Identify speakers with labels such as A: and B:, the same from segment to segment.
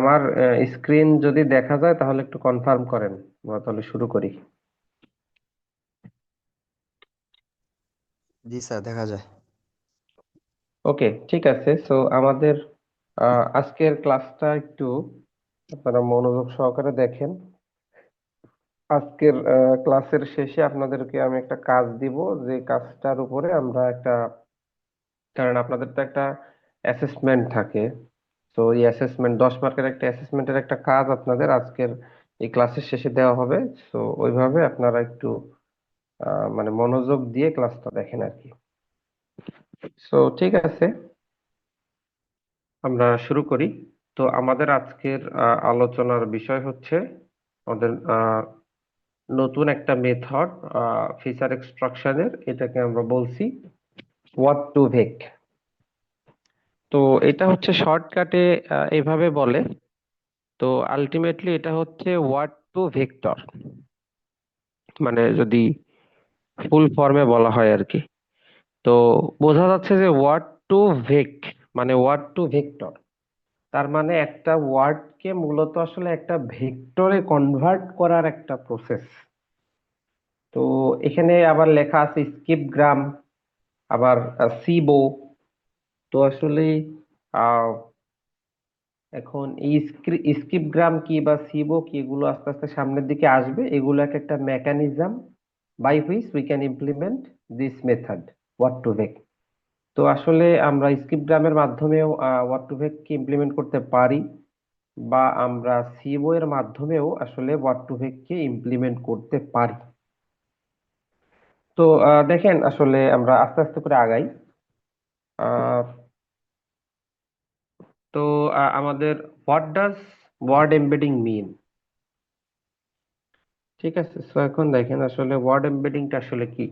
A: আমার স্ক্রিন যদি দেখা যায় তাহলে একটু কনফার্ম করেন। আমরা তাহলে শুরু করি।
B: জি স্যার, দেখা যায়।
A: ওকে, ঠিক আছে। সো আমাদের আজকের ক্লাসটা একটু আপনারা মনোযোগ সহকারে দেখেন। আজকের ক্লাসের শেষে আপনাদেরকে আমি একটা কাজ দিব, যে কাজটার উপরে আমরা একটা, কারণ আপনাদের তো একটা অ্যাসেসমেন্ট থাকে। তো এই অ্যাসেসমেন্ট 10 মার্কের একটা অ্যাসেসমেন্টের একটা কাজ আপনাদের আজকের এই ক্লাসের শেষে দেওয়া হবে। তো ওইভাবে আপনারা একটু মানে মনোযোগ দিয়ে ক্লাসটা দেখেন আর কি। সো ঠিক আছে, আমরা শুরু করি। তো আমাদের আজকের আলোচনার বিষয় হচ্ছে আমাদের নতুন একটা মেথড, ফিচার এক্সট্রাকশনের, এটাকে আমরা বলছি হোয়াট টু ভেক। তো এটা হচ্ছে শর্টকাটে এভাবে বলে। তো আলটিমেটলি এটা হচ্ছে হোয়াট টু ভেক্টর, মানে যদি ফুল ফর্মে বলা হয় আর কি। তো বোঝা যাচ্ছে যে হোয়াট টু ভেক মানে হোয়াট টু ভেক্টর, তার মানে একটা ওয়ার্ডকে মূলত আসলে একটা ভেক্টরে কনভার্ট করার একটা প্রসেস। তো এখানে আবার লেখা আছে স্কিপ গ্রাম, আবার সিবো। তো আসলে আহ এখন এই স্কিপ গ্রাম কি বা সিবো কি, এগুলো আস্তে আস্তে সামনের দিকে আসবে। এগুলো এক একটা mechanism by which we can implement this method word to vec. তো আসলে আমরা স্কিপ গ্রামের মাধ্যমেও হোয়াট টু ভেক কে ইমপ্লিমেন্ট করতে পারি, বা আমরা সিবো এর মাধ্যমেও আসলে হোয়াট টু ভেক কে ইমপ্লিমেন্ট করতে পারি। তো দেখেন, আসলে আমরা আস্তে আস্তে করে আগাই। আহ, তো আমাদের হোয়াট ডাজ ওয়ার্ড এমবেডিং মিন? ঠিক আছে, তো এখন দেখেন আসলে ওয়ার্ড এমবেডিংটা আসলে কি।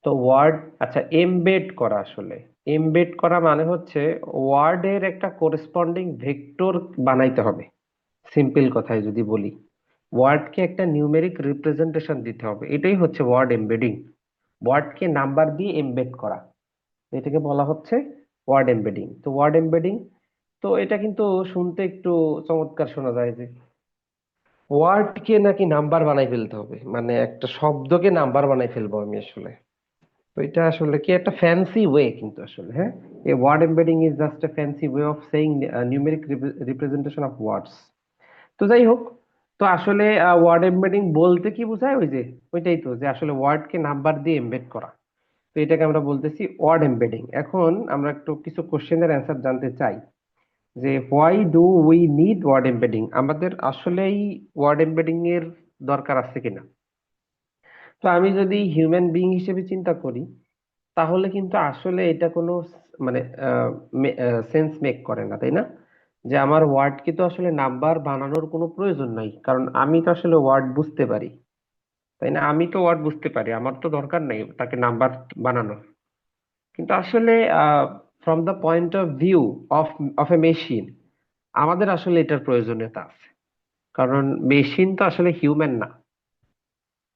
A: তো ওয়ার্ড, আচ্ছা, এমবেড করা, আসলে এমবেড করা মানে হচ্ছে ওয়ার্ডের একটা করেসপন্ডিং ভেক্টর বানাইতে হবে। সিম্পল কথায় যদি বলি, ওয়ার্ডকে একটা নিউমেরিক রিপ্রেজেন্টেশন দিতে হবে, এটাই হচ্ছে ওয়ার্ড এমবেডিং। ওয়ার্ডকে নাম্বার দিয়ে এমবেড করা, এটাকে বলা হচ্ছে ওয়ার্ড এমবেডিং। তো ওয়ার্ড এমবেডিং, তো এটা কিন্তু শুনতে একটু চমৎকার শোনা যায় যে ওয়ার্ডকে নাকি নাম্বার বানাই ফেলতে হবে, মানে একটা শব্দকে নাম্বার বানাই ফেলবো আমি আসলে। তো এটা আসলে কি একটা ফ্যান্সি ওয়ে, কিন্তু আসলে হ্যাঁ, a word embedding is just a fancy way of saying numeric representation of words. তো যাই হোক, তো আসলে ওয়ার্ড এমবেডিং বলতে কি বোঝায়, ওই যে ওইটাই তো, যে আসলে ওয়ার্ডকে নাম্বার দিয়ে এমবেড করা। তো এটাকে আমরা বলতেছি ওয়ার্ড এমবেডিং। এখন আমরা একটু কিছু কোশ্চেনের অ্যান্সার জানতে চাই, যে why do we need word embedding, আমাদের আসলেই ওয়ার্ড এমবেডিং এর দরকার আছে কিনা। তো আমি যদি হিউম্যান বিইং হিসেবে চিন্তা করি, তাহলে কিন্তু আসলে এটা কোনো মানে সেন্স মেক করে না, তাই না? যে আমার ওয়ার্ডকে তো আসলে নাম্বার বানানোর কোনো প্রয়োজন নাই, কারণ আমি তো আসলে ওয়ার্ড বুঝতে পারি, তাই না? আমি তো ওয়ার্ড বুঝতে পারি, আমার তো দরকার নেই তাকে নাম্বার বানানোর। কিন্তু আসলে from the point of view of of A machine, আমাদের আসলে এটার প্রয়োজনীয়তা আছে, কারণ মেশিন তো আসলে হিউম্যান না।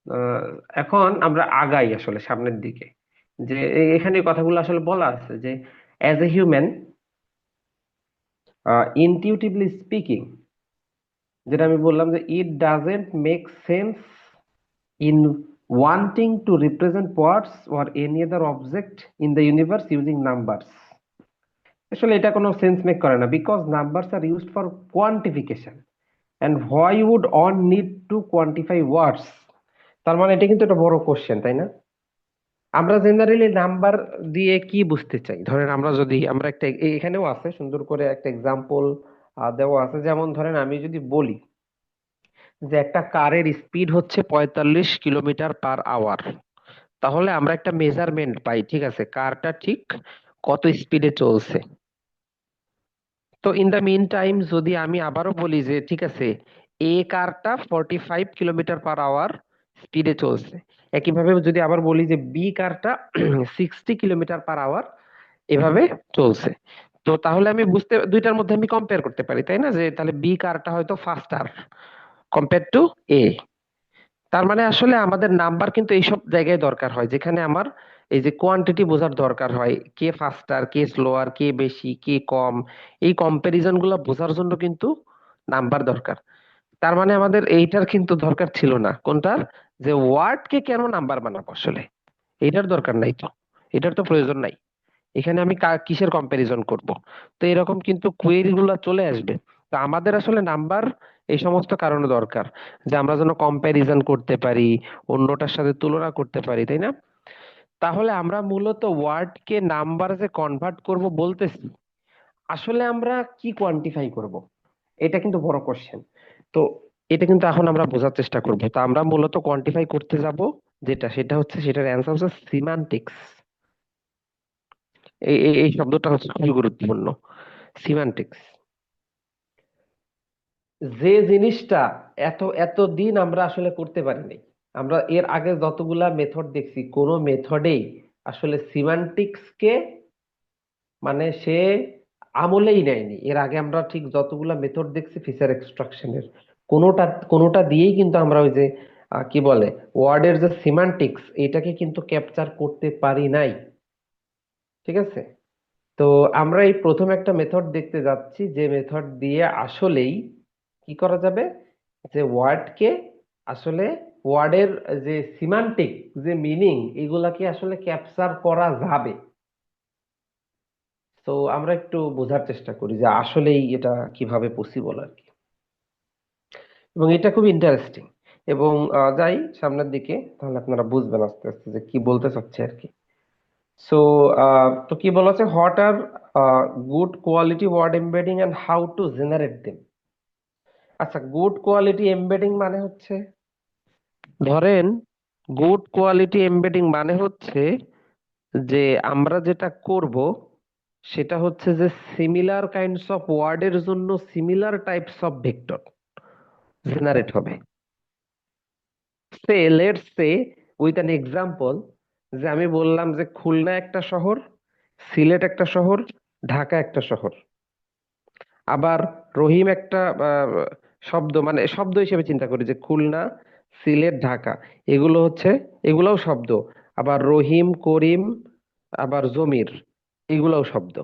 A: আহ, এখন আমরা আগাই আসলে সামনের দিকে, যে এখানে কথাগুলো আসলে বলা আছে যে as a human, intuitively speaking, যেটা আমি বললাম যে it doesn't make sense in wanting to represent words or any other object in the universe using numbers. আসলে এটা কোনো সেন্স মেক করে না, because numbers are used for quantification, and why would one need to quantify words. তার মানে এটা কিন্তু একটা বড় কোশ্চেন, তাই না? আমরা জেনারেলি নাম্বার দিয়ে কি বুঝতে চাই, ধরেন আমরা যদি আমরা একটা এখানেও আছে সুন্দর করে একটা এক্সাম্পল দেওয়া আছে। যেমন ধরেন আমি যদি বলি যে একটা কারের স্পিড হচ্ছে 45 কিলোমিটার পার আওয়ার, তাহলে আমরা একটা মেজারমেন্ট পাই, ঠিক আছে, কারটা ঠিক কত স্পিডে চলছে। তো ইন দা মিন টাইম যদি আমি আবারও বলি যে ঠিক আছে, এ কারটা 45 কিলোমিটার পার আওয়ার স্পিডে চলছে, একইভাবে যদি আবার বলি যে বি কারটা 60 কিলোমিটার পার আওয়ার এভাবে চলছে, তো তাহলে আমি বুঝতে, দুইটার মধ্যে আমি কম্পেয়ার করতে পারি, তাই না, যে তাহলে বি কারটা হয়তো ফাস্টার কম্পেয়ার টু এ। তার মানে আসলে আমাদের নাম্বার কিন্তু এইসব জায়গায় দরকার হয়, যেখানে আমার এই যে কোয়ান্টিটি বোঝার দরকার হয়, কে ফাস্টার কে স্লোয়ার, কে বেশি কে কম, এই কম্প্যারিজন গুলো বোঝার জন্য কিন্তু নাম্বার দরকার। তার মানে আমাদের এইটার কিন্তু দরকার ছিল না, কোনটার, যে ওয়ার্ড কে কেন নাম্বার বানাবো আসলে, এটার দরকার নাই তো, এটার তো প্রয়োজন নাই। এখানে আমি কিসের কম্প্যারিজন করব? তো এরকম কিন্তু কোয়েরি গুলা চলে আসবে। তো আমাদের আসলে নাম্বার এই সমস্ত কারণে দরকার, যে আমরা যেন কম্প্যারিজন করতে পারি, অন্যটার সাথে তুলনা করতে পারি, তাই না? তাহলে আমরা মূলত ওয়ার্ড কে নাম্বার যে কনভার্ট করব বলতেছি, আসলে আমরা কি কোয়ান্টিফাই করব, এটা কিন্তু বড় কোশ্চেন। তো এটা কিন্তু এখন আমরা বোঝার চেষ্টা করব। তো আমরা মূলত কোয়ান্টিফাই করতে যাব, যেটা সেটা হচ্ছে, সেটার অ্যান্সার হচ্ছে সিমান্টিক্স। এই শব্দটা হচ্ছে খুবই গুরুত্বপূর্ণ, সিমান্টিক্স। যে জিনিসটা এত এত দিন আমরা আসলে করতে পারিনি, আমরা এর আগে যতগুলা মেথড দেখছি কোনো মেথডেই আসলে সিমান্টিক্স কে মানে সে আমলেই নেয়নি। এর আগে আমরা ঠিক যতগুলা মেথড দেখছি ফিচার এক্সট্রাকশনের, কোনোটা কোনোটা দিয়েই কিন্তু আমরা ওই যে কি বলে, ওয়ার্ডের যে সিমান্টিক্স এটাকে কিন্তু ক্যাপচার করতে পারি নাই। ঠিক আছে? তো আমরা এই প্রথম একটা মেথড দেখতে যাচ্ছি, যে মেথড দিয়ে আসলেই কি করা যাবে, যে ওয়ার্ডকে আসলে ওয়ার্ডের যে সিমান্টিক যে মিনিং এগুলাকে আসলে ক্যাপচার করা যাবে। তো আমরা একটু বোঝার চেষ্টা করি যে আসলেই এটা কিভাবে পসিবল আর কি। এবং এটা খুব ইন্টারেস্টিং। এবং যাই সামনের দিকে, তাহলে আপনারা বুঝবেন আস্তে আস্তে যে কি বলতে চাচ্ছে আর কি। সো তো কি বলা আছে, what are good quality word embedding and how to generate them. আচ্ছা, গুড কোয়ালিটি এমবেডিং মানে হচ্ছে, ধরেন গুড কোয়ালিটি এমবেডিং মানে হচ্ছে যে আমরা যেটা করব সেটা হচ্ছে যে সিমিলার কাইন্ডস অফ ওয়ার্ডের জন্য similar types of vector generate হবে। Say let's say with an example, যে আমি বললাম যে খুলনা একটা শহর, সিলেট একটা শহর, ঢাকা একটা শহর। আবার রহিম একটা শব্দ, মানে শব্দ হিসেবে চিন্তা করি যে খুলনা, সিলেট, ঢাকা, এগুলো হচ্ছে, এগুলোও শব্দ। আবার রহিম, করিম, আবার জমির, এগুলোও শব্দ।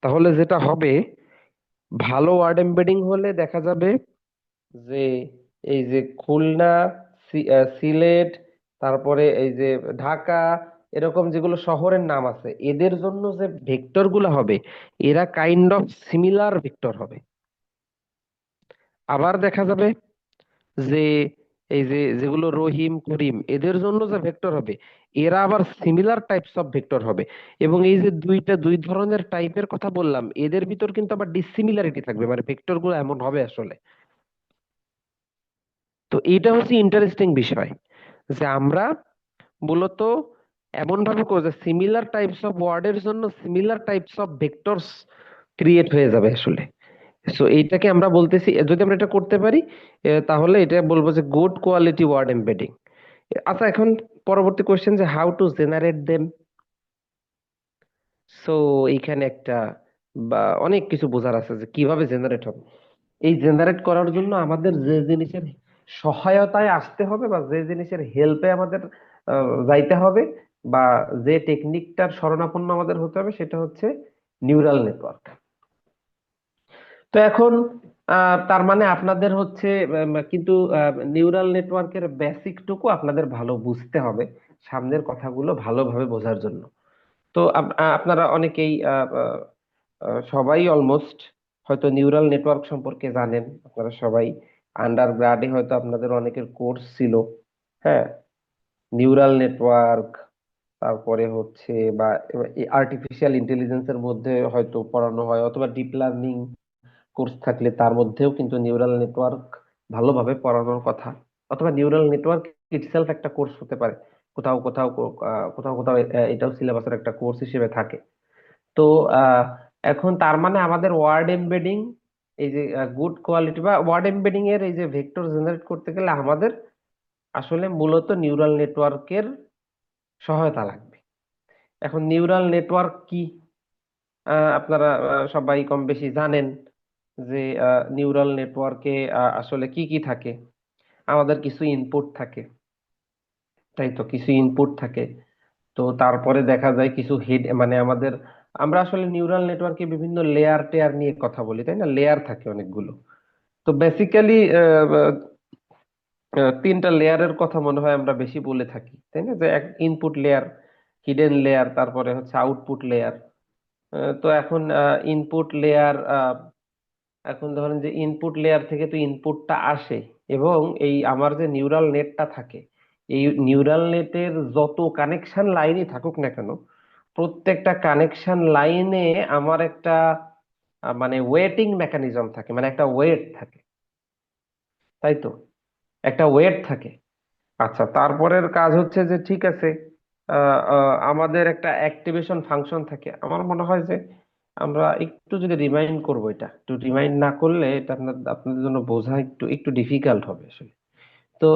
A: তাহলে যেটা হবে, ভালো ওয়ার্ড এমবেডিং হলে দেখা যাবে যে এই যে খুলনা, সিলেট, তারপরে এই যে ঢাকা, এরকম যেগুলো শহরের নাম আছে এদের জন্য যে ভেক্টর গুলো হবে, এরা কাইন্ড অফ সিমিলার ভেক্টর হবে। আবার দেখা যাবে যে এই যে যেগুলো রহিম, করিম, এদের জন্য যে ভেক্টর হবে, এরা আবার সিমিলার টাইপস অফ ভেক্টর হবে। এবং এই যে দুই ধরনের টাইপের কথা বললাম, এদের ভিতর কিন্তু আবার ডিসিমিলারিটি থাকবে, মানে ভেক্টর গুলো এমন হবে আসলে। তো এইটা হচ্ছে ইন্টারেস্টিং বিষয়, যে আমরা মূলত এমন ভাবে করব যে সিমিলার টাইপস অফ ওয়ার্ডের জন্য similar types of vectors create হয়ে যাবে আসলে। সো এইটাকে আমরা বলতেছি, যদি আমরা এটা করতে পারি তাহলে এটা বলবো যে গুড কোয়ালিটি ওয়ার্ড এমবেডিং। আচ্ছা, এখন পরবর্তী কোশ্চেন, যে how to generate them. So এইখানে একটা বা অনেক কিছু বোঝার আছে, যে কিভাবে জেনারেট হবে। এই জেনারেট করার জন্য আমাদের যে জিনিসের সহায়তায় আসতে হবে, বা যে জিনিসের হেল্পে আমাদের যাইতে হবে, বা যে টেকনিকটার শরণাপন্ন আমাদের হতে হবে, সেটা হচ্ছে নিউরাল নেটওয়ার্ক। তো এখন তার মানে আপনাদের হচ্ছে কিন্তু নিউরাল নেটওয়ার্কের বেসিকটুকু আপনাদের ভালো বুঝতে হবে সামনের কথাগুলো ভালোভাবে বোঝার জন্য। তো আপনারা অনেকেই সবাই অলমোস্ট হয়তো নিউরাল নেটওয়ার্ক সম্পর্কে জানেন। আপনারা সবাই আন্ডার গ্রাডে হয়তো আপনাদের অনেকের কোর্স ছিল, হ্যাঁ, নিউরাল নেটওয়ার্ক, তারপরে হচ্ছে বা আর্টিফিশিয়াল ইন্টেলিজেন্সের মধ্যে হয়তো পড়ানো হয়, অথবা ডিপ লার্নিং কোর্স থাকলে তার মধ্যেও কিন্তু নিউরাল নেটওয়ার্ক ভালোভাবে পড়ানোর কথা, অথবা নিউরাল নেটওয়ার্ক ইটসেলফ একটা কোর্স হতে পারে। কোথাও কোথাও কোথাও কোথাও এটাও সিলেবাসের একটা কোর্স হিসেবে থাকে। তো আহ, এখন তার মানে আমাদের ওয়ার্ড এমবেডিং, এই যে গুড কোয়ালিটি বা ওয়ার্ড এমবেডিং এর এই যে ভেক্টর জেনারেট করতে গেলে আমাদের আসলে মূলত নিউরাল নেটওয়ার্কের সহায়তা লাগবে। এখন নিউরাল নেটওয়ার্ক কি, আপনারা সবাই কম বেশি জানেন যে নিউরাল নেটওয়ার্কে আসলে কি কি থাকে। আমাদের কিছু ইনপুট থাকে, তাই তো, কিছু ইনপুট থাকে। তো তারপরে দেখা যায় কিছু হেড, মানে আমাদের, আমরা আসলে নিউরাল নেটওয়ার্কে বিভিন্ন লেয়ার টেয়ার নিয়ে কথা বলি, তাই না? লেয়ার থাকে অনেকগুলো। তো বেসিক্যালি তিনটা লেয়ারের কথা মনে হয় আমরা বেশি বলে থাকি, তাই না? যে এক ইনপুট লেয়ার, হিডেন লেয়ার, তারপরে হচ্ছে আউটপুট লেয়ার। তো এখন ইনপুট লেয়ার, এখন ধরেন যে ইনপুট লেয়ার থেকে তো ইনপুটটা আসে, এবং এই আমার যে নিউরাল নেটটা থাকে, এই নিউরাল নেটের যত কানেকশন লাইনই থাকুক না কেন, প্রত্যেকটা কানেকশন লাইনে আমার একটা মানে ওয়েটিং মেকানিজম থাকে, মানে একটা ওয়েট থাকে, তাই তো, একটা ওয়েট থাকে। আচ্ছা, তারপরের কাজ হচ্ছে যে ঠিক আছে, আমাদের একটা অ্যাক্টিভেশন ফাংশন থাকে। আমার মনে হয় যে আমরা একটু যদি রিমাইন্ড করবো, এটা একটু রিমাইন্ড না করলে এটা আপনাদের জন্য বোঝা একটু একটু ডিফিকাল্ট হবে আসলে। তো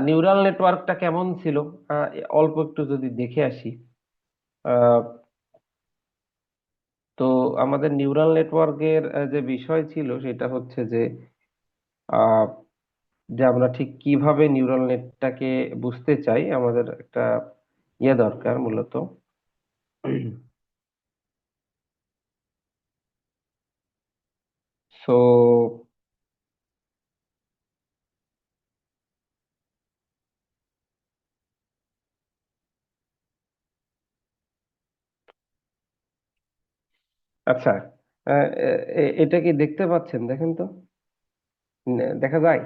A: নিউরাল নেটওয়ার্কটা কেমন ছিল, আহ, অল্প একটু যদি দেখে আসি। আহ, তো আমাদের নিউরাল নেটওয়ার্কের যে বিষয় ছিল সেটা হচ্ছে যে আহ, যে আমরা ঠিক কিভাবে নিউরাল নেটটাকে বুঝতে চাই, আমাদের একটা ইয়ে দরকার মূলত। সো আচ্ছা, এটা কি দেখতে পাচ্ছেন? দেখেন তো, দেখা যায়?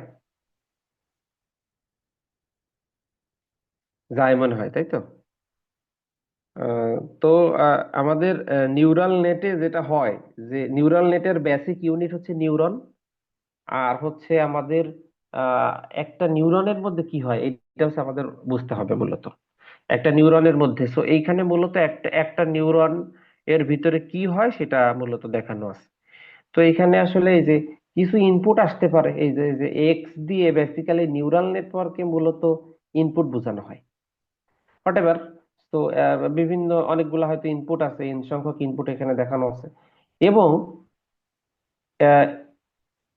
A: যায় মনে হয়, তাই তো। তো আমাদের নিউরাল নেটে যেটা হয়, যে নিউরাল নেটের বেসিক ইউনিট হচ্ছে নিউরন। আর হচ্ছে আমাদের আহ, একটা নিউরনের মধ্যে কি হয়, এটা হচ্ছে আমাদের বুঝতে হবে মূলত। একটা নিউরনের মধ্যে, সো এইখানে মূলত একটা একটা নিউরন এর ভিতরে কি হয় সেটা মূলত দেখানো আছে। তো এখানে আসলে এই যে কিছু ইনপুট আসতে পারে, এই যে যে এক্স দিয়ে বেসিক্যালি নিউরাল নেটওয়ার্কে মূলত ইনপুট বোঝানো হয়, হোয়াটএভার। তো বিভিন্ন অনেকগুলো হয়তো ইনপুট আছে, এন সংখ্যক ইনপুট এখানে দেখানো আছে। এবং আহ,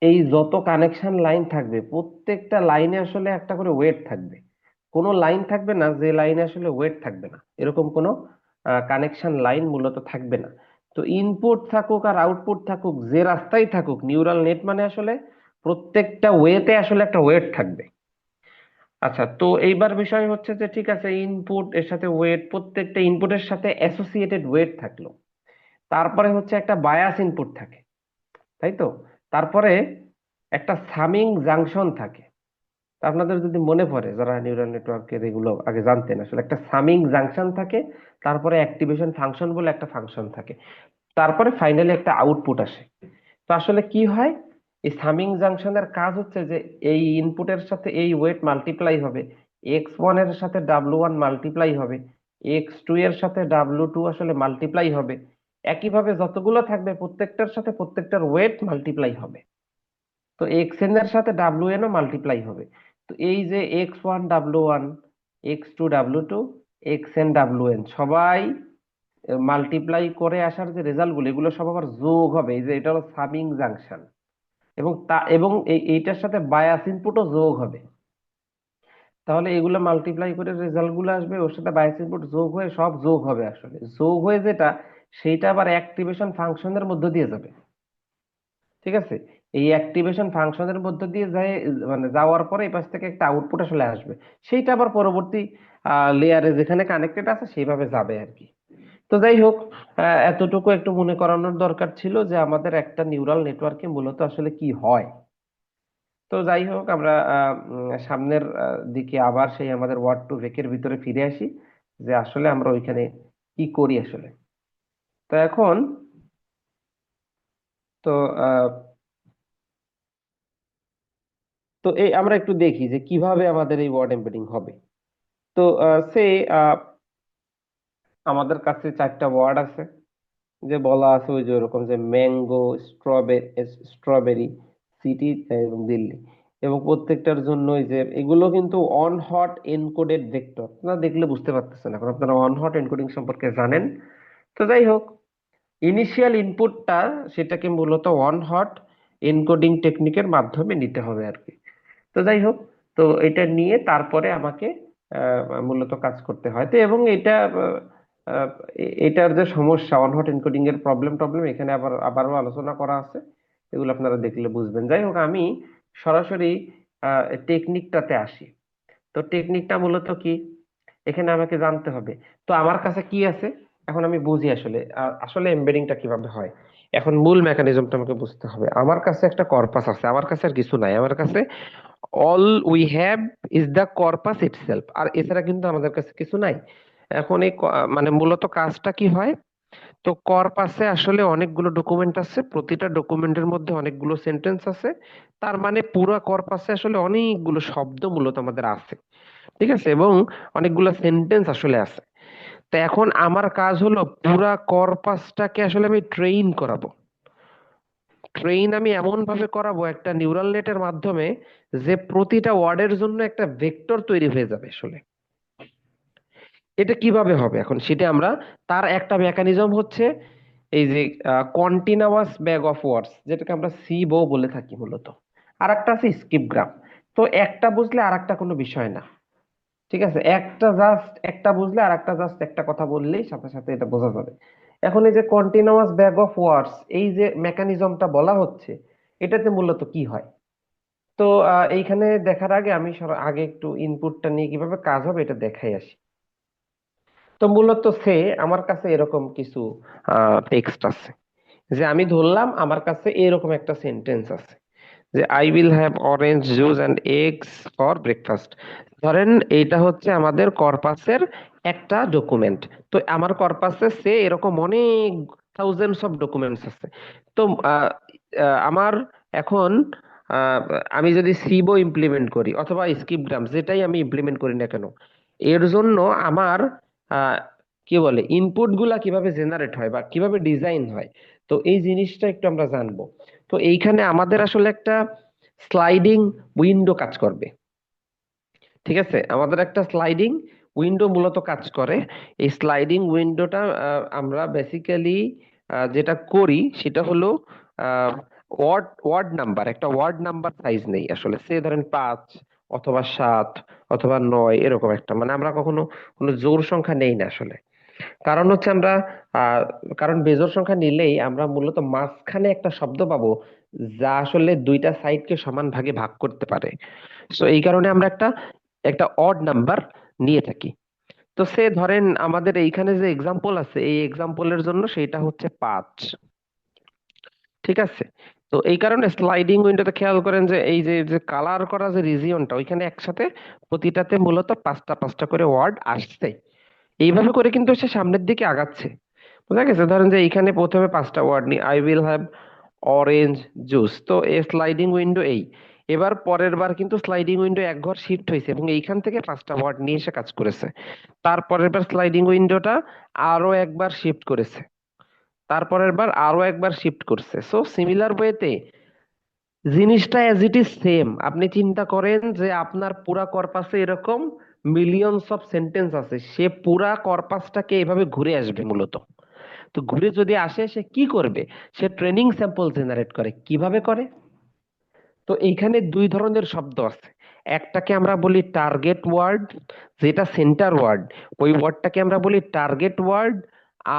A: এই যত কানেকশন লাইন থাকবে, প্রত্যেকটা লাইনে আসলে একটা করে ওয়েট থাকবে। কোনো লাইন থাকবে না যে লাইনে আসলে ওয়েট থাকবে না, এরকম কোনো কানেকশন লাইন মূলত থাকবে না। তো ইনপুট থাকুক আর আউটপুট থাকুক, যে রাস্তায় থাকুক, নিউরাল নেট মানে আসলে প্রত্যেকটা ওয়েতে আসলে একটা ওয়েট থাকবে। আচ্ছা, তো এইবার বিষয় হচ্ছে যে ঠিক আছে, ইনপুট এর সাথে ওয়েট, প্রত্যেকটা ইনপুটের সাথে অ্যাসোসিয়েটেড ওয়েট থাকলো। তারপরে হচ্ছে একটা বায়াস ইনপুট থাকে, তাই তো। তারপরে একটা সামিং জাংশন থাকে। তা আপনাদের যদি মনে পড়ে, যারা নিউরাল নেটওয়ার্কের এগুলো আগে জানতেন, আসলে একটা সামিং জাংশন থাকে, তারপরে অ্যাক্টিভেশন ফাংশন বলে একটা ফাংশন থাকে, তারপরে ফাইনালি একটা আউটপুট আসে। তো আসলে কি হয়, এই সামিং জাংশনের কাজ হচ্ছে যে এই ইনপুটের সাথে এই ওয়েট মাল্টিপ্লাই হবে, X1 এর সাথে W1 মাল্টিপ্লাই হবে, X2 এর সাথে W2 আসলে মাল্টিপ্লাই হবে। একইভাবে যতগুলো থাকবে প্রত্যেকটার সাথে প্রত্যেকটার ওয়েট মাল্টিপ্লাই হবে। তো এক্স এর সাথে ডাব্লিউ ও মাল্টিপ্লাই হবে। তো এই যে X1 W1, X2 W2, Xn সবাই মাল্টিপ্লাই করে আসার যে রেজাল্ট গুলো, এগুলো সব আবার যোগ হবে, এই যে এটা হলো সামিং জাংশন। এবং এবং এইটার সাথে বায়াস ইনপুটও যোগ হবে। তাহলে এগুলো মাল্টিপ্লাই করে রেজাল্ট গুলো আসবে, ওর সাথে বায়াস ইনপুট যোগ হয়ে সব যোগ হবে, আসলে যোগ হয়ে যেটা, সেইটা আবার অ্যাক্টিভেশন ফাংশনের মধ্য দিয়ে যাবে। ঠিক আছে, এই অ্যাক্টিভেশন ফাংশনের মধ্য দিয়ে যায়, মানে যাওয়ার পরে এই পাশ থেকে একটা আউটপুট আসলে আসবে। সেইটা আবার পরবর্তী লেয়ারে যেখানে কানেক্টেড আছে সেইভাবে যাবে আর কি। তো যাই হোক, এতটুকু একটু মনে করানোর দরকার ছিল যে আমাদের একটা নিউরাল নেটওয়ার্কে মূলত আসলে কি হয়। তো যাই হোক, আমরা সামনের দিকে আবার সেই আমাদের ওয়ার্ড টু ভেকের ভিতরে ফিরে আসি, যে আসলে আমরা ওইখানে কি করি আসলে। তো এখন, তো আহ, তো এই আমরা একটু দেখি যে কিভাবে আমাদের এই ওয়ার্ড এমবেডিং হবে। তো সে আমাদের কাছে চারটা ওয়ার্ড আছে, যে বলা আছে ওই যে ওরকম, যে ম্যাঙ্গো, স্ট্রবেরি, সিটি এবং দিল্লি। এবং প্রত্যেকটার জন্য ওই যে এগুলো কিন্তু অন হট এনকোডেড ভেক্টর, না দেখলে বুঝতে পারতেছেন, এখন আপনারা অন হট এনকোডিং সম্পর্কে জানেন। তো যাই হোক, ইনিশিয়াল ইনপুটটা সেটাকে মূলত অন হট এনকোডিং টেকনিকের মাধ্যমে নিতে হবে আর কি। তো যাই হোক, তো এটা নিয়ে তারপরে আমাকে মূলত কাজ করতে হয়। তো এবং এটা আহ, এটার যে সমস্যা ওয়ান হট এনকোডিং এর প্রবলেম টবলেম এখানে আবারও আলোচনা করা আছে, এগুলো আপনারা দেখলে বুঝবেন। যাই হোক, আমি সরাসরি টেকনিকটাতে আসি। তো টেকনিকটা মূলত কি, এখানে আমাকে জানতে হবে তো আমার কাছে কি আছে। এখন আমি বুঝি আসলে আসলে এমবেডিংটা কিভাবে হয়। এখন মূল মেকানিজমটা আমাকে বুঝতে হবে। আমার কাছে একটা কর্পাস আছে, আমার কাছে আর কিছু নাই, আমার কাছে all we have is the corpus itself, আর এছাড়া কিন্তু আমাদের কাছে কিছু নাই। এখন এই মানে মূলত কাজটা কি হয়, তো কর্পাসে আসলে অনেকগুলো ডকুমেন্ট আছে, প্রতিটা ডকুমেন্টের মধ্যে অনেকগুলো সেন্টেন্স আছে। তার মানে পুরো কর্পাসে আসলে অনেকগুলো শব্দ মূলত আমাদের আছে, ঠিক আছে, এবং অনেকগুলো সেন্টেন্স আসলে আছে। তো এখন আমার কাজ হলো পুরা কর্পাসটাকে আসলে আমি ট্রেইন করাবো। ট্রেইন আমি এমন ভাবে করাবো একটা নিউরাল নেটের মাধ্যমে, যে প্রতিটা ওয়ার্ডের জন্য একটা ভেক্টর তৈরি হয়ে যাবে আসলে। এটা কিভাবে হবে এখন সেটা আমরা, তার একটা মেকানিজম হচ্ছে এই যে কন্টিনিউয়াস ব্যাগ অফ ওয়ার্ডস, যেটাকে আমরা সিবো বলে থাকি মূলত। আর একটা আছে স্কিপ গ্রাম। তো একটা বুঝলে আর একটা কোনো বিষয় না, ঠিক আছে, একটা জাস্ট একটা বুঝলে আর একটা জাস্ট একটা কথা বললেই সাথে সাথে এটা বোঝা যাবে। এখন এই যে কন্টিনিউয়াস ব্যাগ অফ ওয়ার্ডস, এই যে মেকানিজমটা বলা হচ্ছে, এটাতে মূলত কি হয়। তো এইখানে দেখার আগে আমি আগে একটু ইনপুটটা নিয়ে কিভাবে কাজ হবে এটা দেখাই আসি। তো মূলত সে আমার কাছে এরকম কিছু টেক্সট আছে, যে আমি ধরলাম আমার কাছে এরকম একটা সেন্টেন্স আছে, যে I will have orange juice and eggs for breakfast. ধরেন এইটা হচ্ছে আমাদের কর্পাসের একটা ডকুমেন্ট। তো আমার কর্পাসে সে এরকম অনেক থাউজেন্ডস অফ ডকুমেন্টস আছে। তো আহ, আমার এখন আহ, আমি যদি সিবো ইমপ্লিমেন্ট করি অথবা স্কিপগ্রাম, যেটাই আমি ইমপ্লিমেন্ট করি না কেন, এর জন্য আমার আহ, কি বলে ইনপুট গুলা কিভাবে জেনারেট হয় বা কিভাবে ডিজাইন হয়, তো এই জিনিসটা একটু আমরা জানবো। তো এইখানে আমাদের আসলে একটা স্লাইডিং উইন্ডো কাজ করবে, ঠিক আছে, আমাদের একটা স্লাইডিং উইন্ডো মূলত কাজ করে। এই স্লাইডিং উইন্ডোটা আমরা বেসিক্যালি যেটা করি সেটা হলো ওয়ার্ড ওয়ার্ড নাম্বার, একটা ওয়ার্ড নাম্বার সাইজ নেই আসলে, সে ধরেন 5 অথবা 7 অথবা 9, এরকম একটা, মানে আমরা কখনো কোনো জোড় সংখ্যা নেই না আসলে। কারণ হচ্ছে আমরা আহ কারণ বেজোড় সংখ্যা নিলেই আমরা মূলত মাঝখানে একটা শব্দ পাবো, যা আসলে দুইটা সাইডকে সমান ভাগে ভাগ করতে পারে। সো এই কারণে আমরা একটা একটা অড নাম্বার নিয়ে থাকি। তো সে ধরেন আমাদের এইখানে যে এক্সাম্পল আছে, এই এক্সাম্পলের জন্য সেটা হচ্ছে 5, ঠিক আছে। তো এই কারণে স্লাইডিং উইন্ডোতে খেয়াল করেন যে এই যে যে কালার করা যে রিজিয়নটা, ওইখানে একসাথে প্রতিটাতে মূলত পাঁচটা পাঁচটা করে ওয়ার্ড আসছে। এইভাবে করে কিন্তু সে সামনের দিকে আগাচ্ছে, বুঝা গেছে। ধরেন যে এইখানে প্রথমে 5টা ওয়ার্ড নি, I will have orange juice, তো এই স্লাইডিং উইন্ডো এই, এবার পরের বার কিন্তু স্লাইডিং উইন্ডো এক ঘর শিফট হয়েছে এবং এইখান থেকে 5টা ওয়ার্ড নিয়ে এসে কাজ করেছে। তারপরের বার স্লাইডিং উইন্ডোটা আরো একবার শিফট করেছে, তারপরের বার আরো একবার শিফট করছে। সো সিমিলার ওয়েতে জিনিসটা অ্যাজ ইট ইজ সেম। আপনি চিন্তা করেন যে আপনার পুরা কর্পাসে এরকম মিলিয়নস অফ সেন্টেন্স আছে, সে পুরা কর্পাসটাকে এভাবে ঘুরে আসবে মূলত। তো ঘুরে যদি আসে সে কি করবে, সে ট্রেনিং স্যাম্পল জেনারেট করে। কিভাবে করে, তো এইখানে দুই ধরনের শব্দ আছে। একটাকে আমরা বলি টার্গেট ওয়ার্ড, যেটা সেন্টার ওয়ার্ড, ওই ওয়ার্ডটাকে আমরা বলি টার্গেট ওয়ার্ড।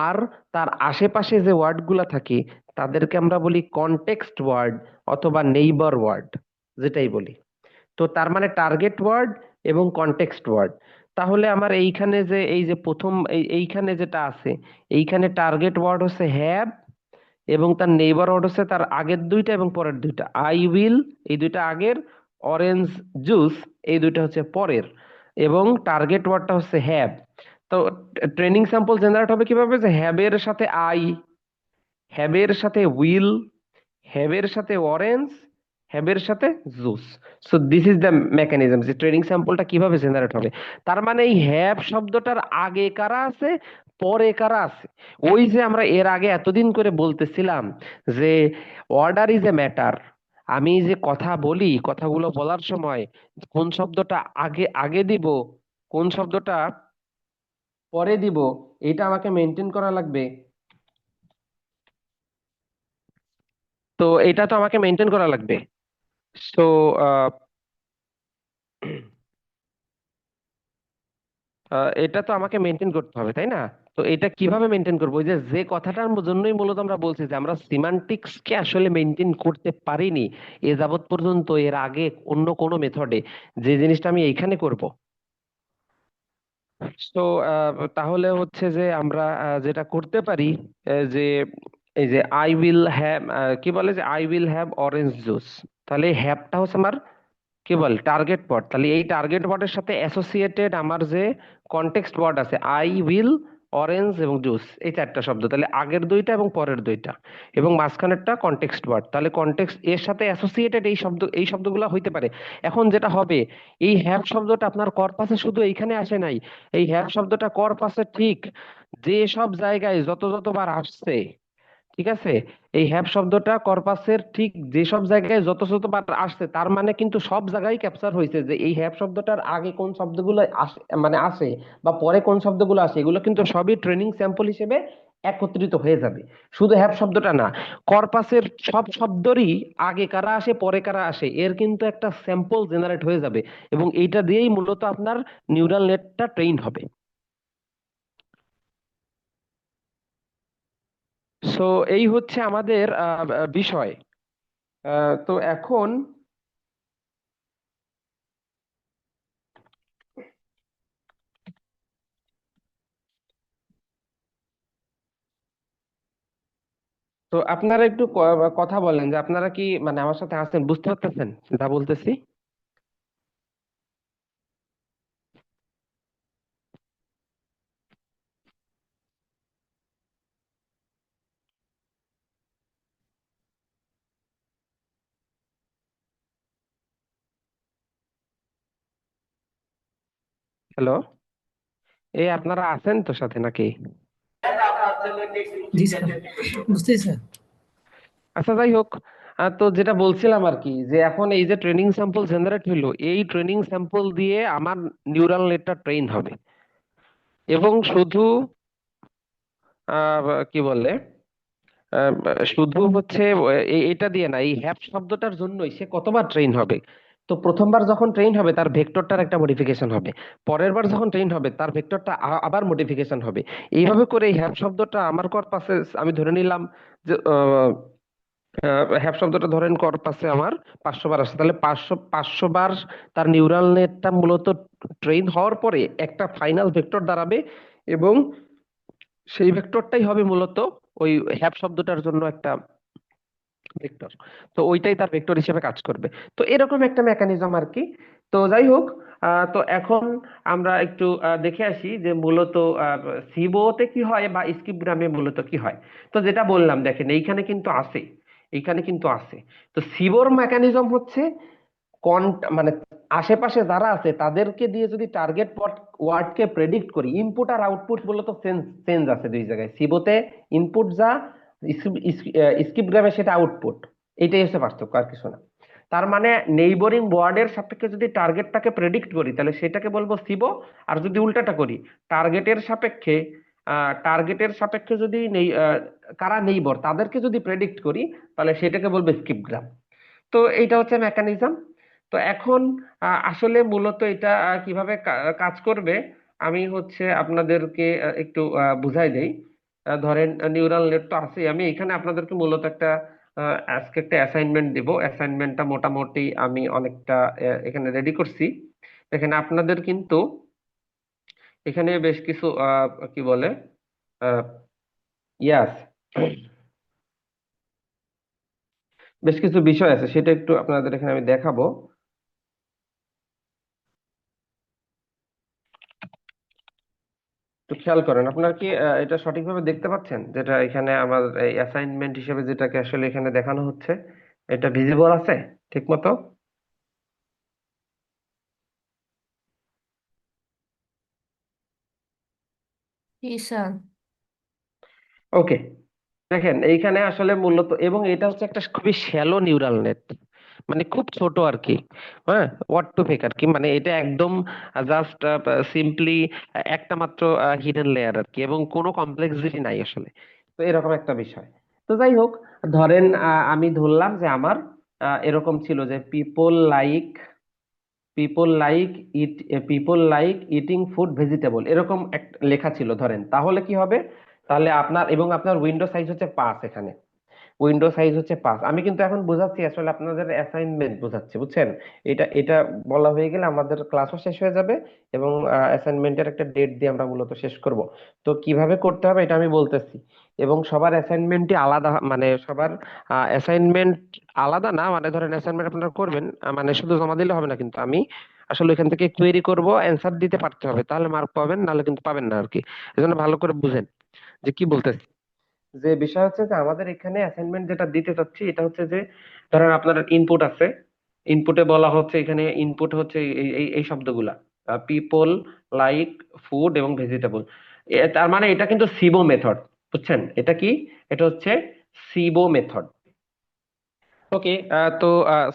A: আর তার আশেপাশে যে ওয়ার্ড গুলা থাকে তাদেরকে আমরা বলি কনটেক্সট ওয়ার্ড অথবা নেইবার ওয়ার্ড, যেটাই বলি। তো তার মানে টার্গেট ওয়ার্ড এবং কনটেক্সট ওয়ার্ড। তাহলে আমার এইখানে যে এই যে প্রথম এইখানে যেটা আছে, এইখানে টার্গেট ওয়ার্ড হচ্ছে হ্যাভ, এবং তার নেইবার ওয়ার্ড হচ্ছে তার আগের দুইটা এবং পরের দুইটা। আই উইল এই দুইটা আগের, অরেঞ্জ জুস এই দুইটা হচ্ছে পরের, এবং টার্গেট ওয়ার্ডটা হচ্ছে হ্যাভ। তো ট্রেনিং স্যাম্পল জেনারেট হবে কিভাবে, যে হ্যাভ এর সাথে আই, হ্যাভ এর সাথে উইল, হ্যাভ এর সাথে অরেঞ্জ, হ্যাভ এর সাথে juice. So this is the mechanism, যে ট্রেনিং স্যাম্পলটা কিভাবে জেনারেট হবে। তার মানে এই হ্যাভ শব্দটার আগে কারা আছে, পরে কারা আছে। ওই যে আমরা এর আগে এতদিন করে বলতেছিলাম যে অর্ডার ইজ এ ম্যাটার, আমি যে কথা বলি কথাগুলো বলার সময় কোন শব্দটা আগে আগে দিব, কোন শব্দটা পরে দিব, এটা আমাকে মেনটেন করা লাগবে। তো এটা তো আমাকে মেনটেন করা লাগবে। সো এটা তো আমাকে মেনটেন করতে হবে, তাই না? তো এটা কিভাবে মেনটেন করবো? ওই যে যে কথাটার জন্যই মূলত আমরা বলছি যে আমরা সিমান্টিক্স কে আসলে মেনটেন করতে পারিনি এ যাবৎ পর্যন্ত, এর আগে অন্য কোনো মেথডে, যে জিনিসটা আমি এইখানে করব। তো তাহলে হচ্ছে যে আমরা যেটা করতে পারি, যে এই যে আই উইল হ্যাভ, কি বলে যে I will have orange juice, তাহলে হ্যাভটা হচ্ছে আমার কি বল টার্গেট ওয়ার্ড। তাহলে এই টার্গেট ওয়ার্ডের সাথে অ্যাসোসিয়েটেড আমার যে কনটেক্সট ওয়ার্ড আছে, আই উইল, অরেঞ্জ এবং জুস, এই চারটা শব্দ, তাহলে আগের দুইটা এবং পরের দুইটা এবং মাঝখানেরটা কনটেক্সট ওয়ার্ড, তাহলে কনটেক্সট এর সাথে অ্যাসোসিয়েটেড এই শব্দগুলো হইতে পারে। এখন যেটা হবে, এই হ্যাভ শব্দটা আপনার কর্পাসে শুধু এইখানে আসে নাই, এই হ্যাভ শব্দটা কর্পাসে ঠিক যে সব জায়গায় যত যতবার আসছে, ঠিক আছে, এই হ্যাভ শব্দটা কর্পাসের ঠিক যেসব জায়গায় যত যতবার আসছে, তার মানে কিন্তু সব জায়গায় ক্যাপচার হয়েছে যে এই হ্যাভ শব্দটার আগে কোন শব্দগুলো আসে, মানে আসে, বা পরে কোন শব্দগুলো আসে, এগুলো কিন্তু সবই ট্রেনিং স্যাম্পল হিসেবে একত্রিত হয়ে যাবে। শুধু হ্যাভ শব্দটা না, কর্পাসের সব শব্দেরই আগে কারা আসে পরে কারা আসে এর কিন্তু একটা স্যাম্পল জেনারেট হয়ে যাবে, এবং এইটা দিয়েই মূলত আপনার নিউরাল নেটটা ট্রেইন হবে। সো এই হচ্ছে আমাদের বিষয়। তো এখন, তো আপনারা একটু কথা বলেন যে আপনারা কি মানে আমার সাথে আছেন, বুঝতে পারতেছেন যা বলতেছি? হ্যালো, এই আপনারা আছেন তো সাথে নাকি?
B: জি স্যার, বুঝতেছি স্যার।
A: আচ্ছা, যাই হোক। তো যেটা বলছিলাম আর কি, যে এখন এই যে ট্রেনিং স্যাম্পল জেনারেট হইলো, এই ট্রেনিং স্যাম্পল দিয়ে আমার নিউরাল নেটটা ট্রেন হবে। এবং শুধু কি বলে, আহ, শুধু হচ্ছে এটা দিয়ে না, এই হ্যাপ শব্দটার জন্যই সে কতবার ট্রেন হবে। তো প্রথমবার যখন ট্রেন হবে তার ভেক্টরটার একটা মডিফিকেশন হবে, পরের বার যখন ট্রেন হবে তার ভেক্টরটা আবার মডিফিকেশন হবে। এইভাবে করে এই হ্যাপ শব্দটা আমার কর্পাসে, আমি ধরে নিলাম যে হ্যাপ শব্দটা ধরেন কর্পাসে আমার 500 বার আসছে, তাহলে 500 বার তার নিউরাল নেটটা মূলত ট্রেন হওয়ার পরে একটা ফাইনাল ভেক্টর দাঁড়াবে, এবং সেই ভেক্টরটাই হবে মূলত ওই হ্যাপ শব্দটার জন্য একটা ভেক্টর। তো ওইটাই তার ভেক্টর হিসেবে কাজ করবে। তো এরকম একটা মেকানিজম আর কি। তো যাই হোক, তো এখন আমরা একটু দেখে আসি যে মূলত সিবোতে কি হয় বা স্কিপগ্রামে মূলত কি হয়। তো যেটা বললাম, দেখেন এইখানে কিন্তু আছে, এইখানে কিন্তু আছে। তো সিবোর মেকানিজম হচ্ছে কন, মানে আশেপাশে যারা আছে তাদেরকে দিয়ে যদি টার্গেট ওয়ার্ডকে প্রেডিক্ট করি, ইনপুট আর আউটপুট মূলত চেঞ্জ আছে দুই জায়গায়। সিবোতে ইনপুট যা, স্কিপ গ্রামে সেটা আউটপুট। এটাই হচ্ছে পার্থক্য, আর কিছু না। তার মানে নেইবরিং ওয়ার্ডের সাপেক্ষে যদি টার্গেটটাকে প্রেডিক্ট করি তাহলে সেটাকে বলবো সিবো। আর যদি উল্টাটা করি, টার্গেটের সাপেক্ষে টার্গেটের সাপেক্ষে যদি নেই কারা নেইবর তাদেরকে যদি প্রেডিক্ট করি, তাহলে সেটাকে বলবো স্কিপ গ্রাম। তো এইটা হচ্ছে মেকানিজম। তো এখন আসলে মূলত এটা কিভাবে কাজ করবে, আমি হচ্ছে আপনাদেরকে একটু বুঝাই দেই। ধরেন নিউরাল নেট তো আছে, আমি এখানে আপনাদেরকে মূলত একটা আজকে একটা অ্যাসাইনমেন্ট দেব। অ্যাসাইনমেন্টটা মোটামুটি আমি অনেকটা এখানে রেডি করছি। এখানে আপনাদের কিন্তু এখানে বেশ কিছু কি বলে ইয়াস, বেশ কিছু বিষয় আছে, সেটা একটু আপনাদের এখানে আমি দেখাবো। একটু খেয়াল করেন, আপনারা কি এটা সঠিকভাবে দেখতে পাচ্ছেন, যেটা এখানে আমার অ্যাসাইনমেন্ট হিসেবে যেটাকে আসলে এখানে দেখানো হচ্ছে, এটা ভিজিবল আছে ঠিক মতো?
B: জি স্যার।
A: ওকে, দেখেন এইখানে আসলে মূলত, এবং এটা হচ্ছে একটা খুবই শ্যালো নিউরাল নেট, মানে খুব ছোট আর কি। হ্যাঁ, ওয়াট টু ফেক আর কি, মানে এটা একদম জাস্ট সিম্পলি একটা মাত্র হিডেন লেয়ার আর কি, এবং কোনো কমপ্লেক্সিটি নাই আসলে। তো এরকম একটা বিষয়। তো যাই হোক, ধরেন আমি ধরলাম যে আমার এরকম ছিল যে people like people like eating food vegetable, এরকম লেখা ছিল ধরেন, তাহলে কি হবে? তাহলে আপনার এবং আপনার উইন্ডো সাইজ হচ্ছে 5, এখানে উইন্ডো সাইজ হচ্ছে 5। আমি কিন্তু এখন বোঝাচ্ছি আসলে আপনাদের অ্যাসাইনমেন্ট বোঝাচ্ছি, বুঝছেন? এটা এটা বলা হয়ে গেলে আমাদের ক্লাসও শেষ হয়ে যাবে এবং অ্যাসাইনমেন্টের একটা ডেট দিয়ে আমরা মূলত শেষ করব। তো কিভাবে করতে হবে এটা আমি বলতেছি। এবং সবার অ্যাসাইনমেন্টই আলাদা, মানে সবার অ্যাসাইনমেন্ট আলাদা না, মানে ধরেন অ্যাসাইনমেন্ট আপনারা করবেন, মানে শুধু জমা দিলে হবে না, কিন্তু আমি আসলে এখান থেকে কোয়েরি করব, অ্যান্সার দিতে পারতে হবে, তাহলে মার্ক পাবেন, নাহলে কিন্তু পাবেন না আর কি। এজন্য ভালো করে বুঝেন যে কি বলতেছি। যে বিষয় হচ্ছে যে আমাদের এখানে অ্যাসাইনমেন্ট যেটা দিতে চাচ্ছি এটা হচ্ছে যে ধরেন আপনার ইনপুট আছে, ইনপুটে বলা হচ্ছে, এখানে ইনপুট হচ্ছে এই এই এই শব্দগুলা, পিপল লাইক ফুড এবং ভেজিটেবল। তার মানে এটা কিন্তু সিবো মেথড, বুঝছেন? এটা কি? এটা হচ্ছে সিবো মেথড। ওকে। তো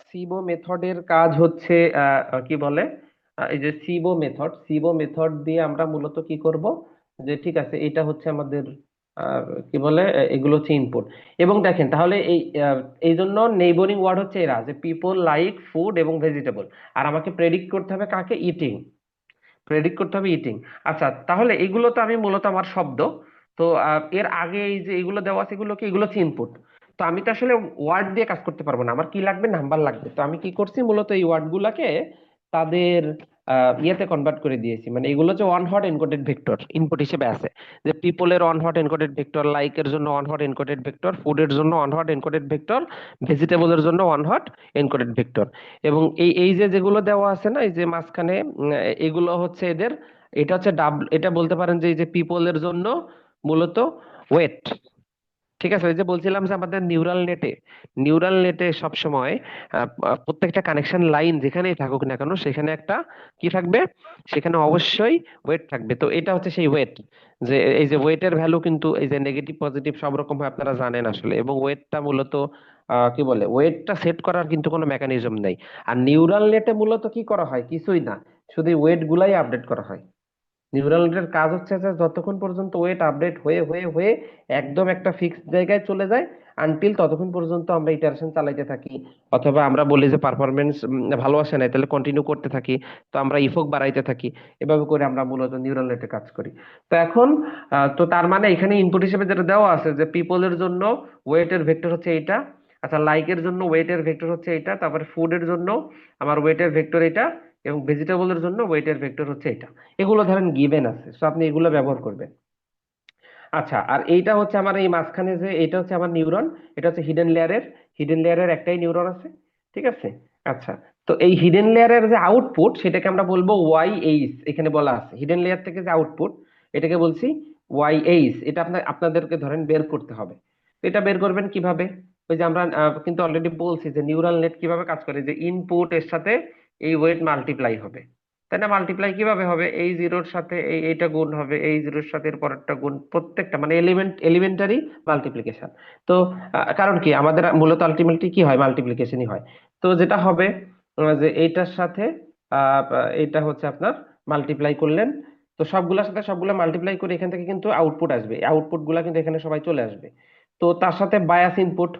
A: সিবো মেথডের কাজ হচ্ছে কি বলে, এই যে সিবো মেথড দিয়ে আমরা মূলত কি করব, যে ঠিক আছে এটা হচ্ছে আমাদের কি বলে, এগুলো হচ্ছে ইনপুট। এবং দেখেন তাহলে এই জন্য নেইবরিং ওয়ার্ড হচ্ছে এরা, যে পিপল লাইক ফুড এবং ভেজিটেবল। আর আমাকে প্রেডিক্ট করতে হবে কাকে? ইটিং। প্রেডিক্ট করতে হবে ইটিং। আচ্ছা, তাহলে এগুলো তো আমি মূলত আমার শব্দ। তো এর আগে এই যে এগুলো দেওয়া আছে, এগুলো কি? এগুলো হচ্ছে ইনপুট। তো আমি তো আসলে ওয়ার্ড দিয়ে কাজ করতে পারবো না, আমার কি লাগবে? নাম্বার লাগবে। তো আমি কি করছি মূলত, এই ওয়ার্ড গুলাকে তাদের ইয়েতে কনভার্ট করে দিয়েছি, মানে এগুলো হচ্ছে one hot encoded vector input হিসেবে আছে। যে পিপলের ওয়ান হট এনকোডেড ভেক্টর, লাইকের জন্য ওয়ান হট এনকোডেড ভেক্টর, ফুডের জন্য ওয়ান হট এনকোডেড ভেক্টর, ভেজিটেবলের জন্য ওয়ান হট এনকোডেড ভেক্টর। এবং এই এই যে যেগুলো দেওয়া আছে না, এই যে মাঝখানে, এগুলো হচ্ছে এদের, এটা হচ্ছে এটা বলতে পারেন যে এই যে পিপলের জন্য মূলত ওয়েট। ঠিক আছে, ওই যে বলছিলাম যে আমাদের নিউরাল নেটে সব সময় প্রত্যেকটা কানেকশন লাইন যেখানেই থাকুক না কেন, সেখানে একটা কি থাকবে? সেখানে অবশ্যই ওয়েট থাকবে। তো এটা হচ্ছে সেই ওয়েট। যে এই যে ওয়েটের ভ্যালু কিন্তু এই যে নেগেটিভ পজিটিভ সব রকম হয়, আপনারা জানেন আসলে। এবং ওয়েটটা মূলত কি বলে, ওয়েটটা সেট করার কিন্তু কোনো মেকানিজম নেই। আর নিউরাল নেটে মূলত কি করা হয়? কিছুই না, শুধু ওয়েট গুলাই আপডেট করা হয়। নিউরাল নেটের কাজ হচ্ছে যে যতক্ষণ পর্যন্ত ওয়েট আপডেট হয়ে হয়ে হয়ে একদম একটা ফিক্সড জায়গায় চলে যায়, আনটিল ততক্ষণ পর্যন্ত আমরা ইটারেশন চালাইতে থাকি। অথবা আমরা বলি যে পারফরমেন্স ভালো আসে না, তাহলে কন্টিনিউ করতে থাকি। তো আমরা ইফোক বাড়াইতে থাকি। এভাবে করে আমরা মূলত নিউরাল নেটে কাজ করি। তো এখন তো তার মানে এখানে ইনপুট হিসেবে যেটা দেওয়া আছে, যে পিপলের জন্য ওয়েটের ভেক্টর হচ্ছে এইটা। আচ্ছা, লাইকের জন্য ওয়েটের ভেক্টর হচ্ছে এটা, তারপরে ফুডের জন্য আমার ওয়েটের ভেক্টর এটা, এবং ভেজিটেবলের জন্য ওয়েটের ভেক্টর হচ্ছে এটা। এগুলো ধরেন গিভেন আছে, তো আপনি এগুলো ব্যবহার করবেন। আচ্ছা, আর এইটা হচ্ছে আমার এই মাঝখানে, যে এটা হচ্ছে আমার নিউরন, এটা হচ্ছে হিডেন লেয়ারের একটাই নিউরন আছে। ঠিক আছে। আচ্ছা, তো এই হিডেন লেয়ারের যে আউটপুট, সেটাকে আমরা বলবো ওয়াই এইচ। এখানে বলা আছে হিডেন লেয়ার থেকে যে আউটপুট, এটাকে বলছি ওয়াই এইচ। এটা আপনাদেরকে ধরেন বের করতে হবে। তো এটা বের করবেন কিভাবে? ওই যে আমরা কিন্তু অলরেডি বলছি যে নিউরাল নেট কিভাবে কাজ করে, যে ইনপুট এর সাথে এই ওয়েট মাল্টিপ্লাই হবে। তাই না? মাল্টিপ্লাই কিভাবে হবে? এই জিরোর সাথে এইটা গুণ হবে, এই জিরোর সাথে এর পরেরটা গুণ, প্রত্যেকটা মানে এলিমেন্টারি মাল্টিপ্লিকেশন। তো কারণ কি, আমাদের মূলত আলটিমেটলি কি হয়? মাল্টিপ্লিকেশনই হয়। তো যেটা হবে যে এইটার সাথে এইটা হচ্ছে আপনার মাল্টিপ্লাই করলেন। তো সবগুলোর সাথে সবগুলো মাল্টিপ্লাই করে এখান থেকে কিন্তু আউটপুট আসবে, আউটপুট গুলা কিন্তু এখানে সবাই চলে আসবে। তো তার সাথে বায়াস ইনপুট,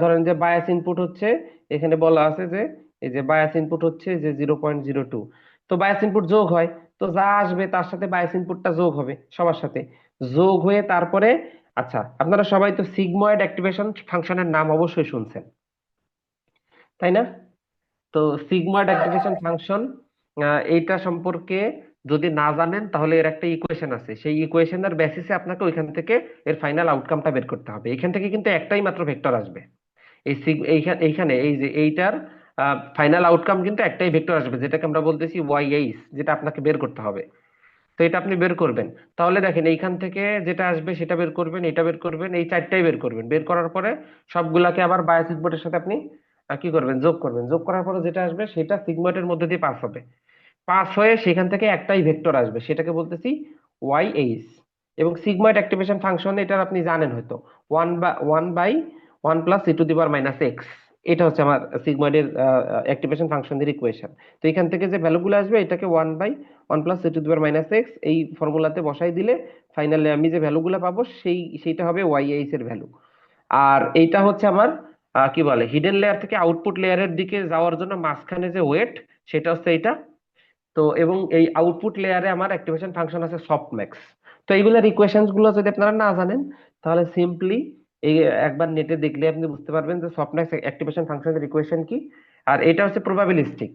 A: ধরেন যে বায়াস ইনপুট হচ্ছে, এখানে বলা আছে যে এই যে বায়াস ইনপুট হচ্ছে যে 0.02। তো বায়াস ইনপুট যোগ হয়, তো যা আসবে তার সাথে বায়াস ইনপুটটা যোগ হবে সবার সাথে, যোগ হয়ে তারপরে, আচ্ছা আপনারা সবাই তো সিগময়েড অ্যাক্টিভেশন ফাংশনের নাম অবশ্যই শুনছেন, তাই না? তো সিগময়েড অ্যাক্টিভেশন ফাংশন, এইটা সম্পর্কে যদি না জানেন তাহলে এর একটা ইকুয়েশন আছে, সেই ইকুয়েশনের বেসিসে আপনাকে ওইখান থেকে এর ফাইনাল আউটকামটা বের করতে হবে। এখান থেকে কিন্তু একটাই মাত্র ভেক্টর আসবে। এইখানে এই যে এইটার ফাইনাল আউটকাম কিন্তু একটাই ভেক্টর আসবে, যেটাকে আমরা বলতেছি ওয়াই এইচ, যেটা আপনাকে বের করতে হবে। তো এটা আপনি বের করবেন। তাহলে দেখেন এইখান থেকে যেটা আসবে সেটা বের করবেন, এটা বের করবেন, এই চারটাই বের করবেন। বের করার পরে সবগুলাকে আবার বায়াস ইনপুটের সাথে আপনি কি করবেন? যোগ করবেন। যোগ করার পরে যেটা আসবে সেটা সিগময়েডের মধ্যে দিয়ে পাস হবে। পাস হয়ে সেখান থেকে একটাই ভেক্টর আসবে, সেটাকে বলতেছি ওয়াই এইচ। এবং সিগময়েড অ্যাক্টিভেশন ফাংশন এটার আপনি জানেন হয়তো, one by one plus e to the power minus x. এটা হচ্ছে আমার সিগময়েডের অ্যাক্টিভেশন ফাংশনের ইকুয়েশন। তো এখান থেকে যে ভ্যালুগুলো আসবে এটাকে one plus e to the power minus x এই ফর্মুলাতে বসাই দিলে ফাইনালি আমি যে ভ্যালুগুলো পাবো সেইটা হবে ওয়াই এইচ এর ভ্যালু। আর এইটা হচ্ছে আমার কি বলে হিডেন লেয়ার থেকে আউটপুট লেয়ারের দিকে যাওয়ার জন্য মাঝখানে যে ওয়েট, সেটা হচ্ছে এইটা। তো এবং এই আউটপুট লেয়ারে আমার অ্যাক্টিভেশন ফাংশন আছে সফটম্যাক্স। তো এইগুলোর ইকুয়েশনস গুলো যদি আপনারা না জানেন, তাহলে সিম্পলি এই একবার নেটে দেখলে আপনি বুঝতে পারবেন যে সফটম্যাক্স অ্যাক্টিভেশন ফাংশনের ইকুয়েশন কি। আর এটা হচ্ছে প্রবাবিলিস্টিক,